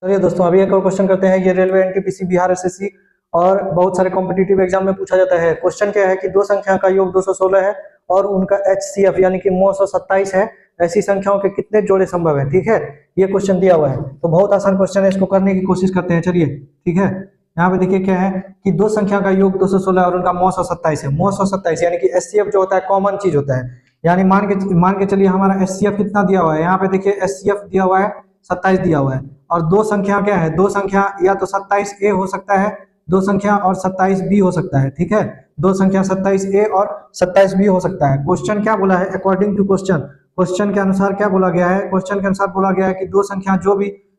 चलिए दोस्तों, अभी एक और क्वेश्चन करते हैं। ये रेलवे, एनटीपीसी, बिहार एसएससी और बहुत सारे कॉम्पिटिटिव एग्जाम में पूछा जाता है। क्वेश्चन क्या है कि दो संख्या का योग 216 है और उनका एचसीएफ यानी कि 927 है। ऐसी संख्याओं के कितने जोड़े संभव है? ठीक है, ये क्वेश्चन दिया हुआ है तो बहुत आसान क्वेश्चन है, इसको करने की कोशिश करते हैं। चलिए ठीक है, यहाँ पे देखिए क्या है कि दो संख्या का योग 216 और उनका 927 है। 927 यानी कि एचसीएफ जो होता है कॉमन चीज होता है। यानी मान के चलिए हमारा एचसीएफ कितना दिया हुआ है। यहाँ पे देखिए एचसीएफ दिया हुआ है 27 दिया हुआ है। और दो संख्या क्या है, दो संख्या या तो 27A हो सकता है, दो संख्या और 27B हो सकता है। ठीक है, दो संख्या 27A और 27B हो सकता है। क्वेश्चन क्या बोला है? अकॉर्डिंग टू क्वेश्चन के अनुसार क्या बोला गया है? क्वेश्चन के अनुसार बोला गया है कि दो संख्या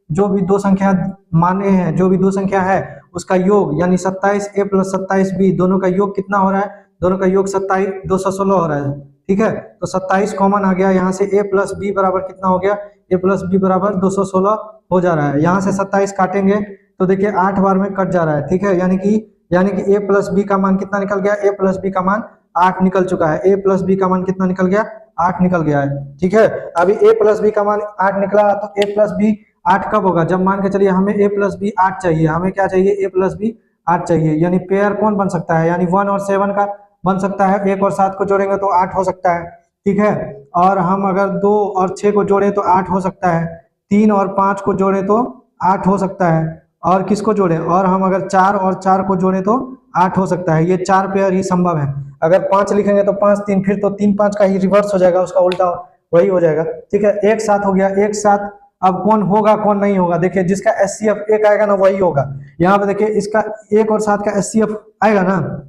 जो भी दो संख्या माने हैं, जो भी दो संख्या है उसका योग यानी 27A प्लस 27B दोनों का योग कितना हो रहा है? दोनों का योग 216 हो रहा है। ठीक है, तो 27 कॉमन आ गया, यहाँ से A प्लस बी बराबर कितना हो गया? A प्लस बी बराबर 216 हो जा रहा है। यहाँ से 27 काटेंगे तो देखिए 8 बार में कट जा रहा है। ठीक है, यानी कि A प्लस बी का मान कितना निकल गया? A प्लस बी का मान 8 निकल चुका है। A प्लस बी का मान कितना निकल गया? 8 निकल गया है। ठीक है, अभी A प्लस बी का मान 8 निकला तो A प्लस बी 8 कब होगा? जब मान के चलिए हमें A प्लस बी 8 चाहिए। हमें क्या चाहिए? A प्लस बी 8 चाहिए। यानी पेयर कौन बन सकता है? यानी 1 और 7 का बन सकता है। 1 और 7 को जोड़ेंगे तो 8 हो सकता है। ठीक है, और हम अगर 2 और 6 को जोड़े तो 8 हो सकता है। 3 और 5 को जोड़े तो 8 हो सकता है। और किसको जोड़े? और हम अगर 4 और 4 को जोड़े तो 8 हो सकता है। ये 4 पेयर ही संभव है। अगर 5 लिखेंगे तो 5 3, फिर तो 3 5 का ही रिवर्स हो जाएगा, उसका उल्टा वही हो जाएगा। ठीक है, एक साथ हो गया, एक साथ। अब कौन होगा कौन नहीं होगा? देखिए जिसका एचसीएफ 1 आएगा ना वही होगा। यहाँ पे देखिए इसका 1 और 7 का एचसीएफ आएगा ना,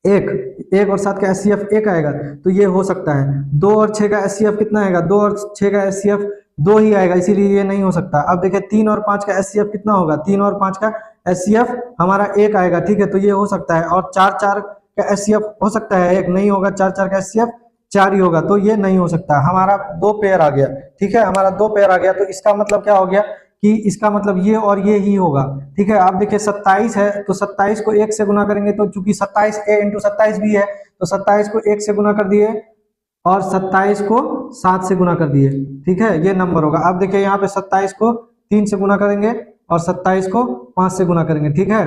एक और 7 का एचसीएफ 1 आएगा तो ये हो सकता है। 2 और 6 का एचसीएफ कितना आएगा? 2 और 6 का एचसीएफ 2 ही आएगा, इसीलिए ये नहीं हो सकता। अब देखिए 3 और 5 का एचसीएफ कितना होगा? 3 और 5 का एचसीएफ हमारा 1 आएगा। ठीक है, तो ये हो सकता है। और 4 4 का एचसीएफ हो सकता है, 1 नहीं होगा। 4 4 का एचसीएफ 4 ही होगा, तो ये नहीं हो सकता। हमारा 2 पेयर आ गया। ठीक है, हमारा 2 पेयर आ गया, तो इसका मतलब क्या हो गया कि इसका मतलब ये और ये ही होगा। ठीक है, आप देखिए 27 है तो 27 को 1 से गुना करेंगे तो चूंकि 27A इंटू 27 भी है तो 27 को 1 से गुना कर दिए और 27 को 7 से गुना कर दिए। ठीक है, ये नंबर होगा। अब देखिए यहाँ पे 27 को 3 से गुना करेंगे और 27 को 5 से गुना करेंगे। ठीक है,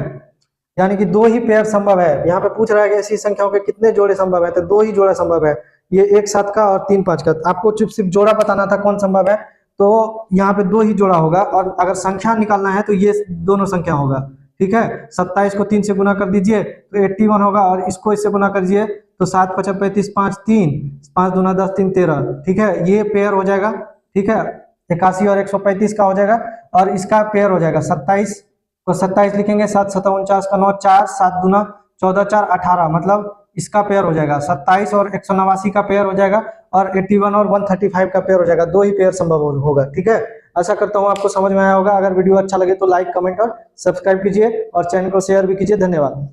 यानी कि 2 ही पेयर संभव है। यहाँ पे पूछ रहा है कि ऐसी संख्याओं के कितने जोड़े संभव है, तो 2 ही जोड़ा संभव है। ये 1 7 का और 3 5 का। आपको सिर्फ जोड़ा बताना था कौन संभव है, तो यहाँ पे 2 ही जोड़ा होगा। और अगर संख्या निकालना है तो ये दोनों संख्या होगा। ठीक है, 27 को 3 से गुना कर दीजिए तो 81 होगा, और इसको इससे गुना कर दीजिए तो 7 5 35 5 3 5 दूना 10 3 13। ठीक है, ये पेयर हो जाएगा। ठीक है, 81 और 135 का हो जाएगा, और इसका पेयर हो जाएगा 27 को 27 लिखेंगे, 7 7 49 का 9 4 7 दूना 14 4 18, मतलब इसका पेयर हो जाएगा 27 और 189 का पेयर हो जाएगा, और 81 और 135 का पेयर हो जाएगा। 2 ही पेयर संभव होगा। ठीक है, आशा करता हूँ आपको समझ में आया होगा। अगर वीडियो अच्छा लगे तो लाइक कमेंट और सब्सक्राइब कीजिए और चैनल को शेयर भी कीजिए। धन्यवाद।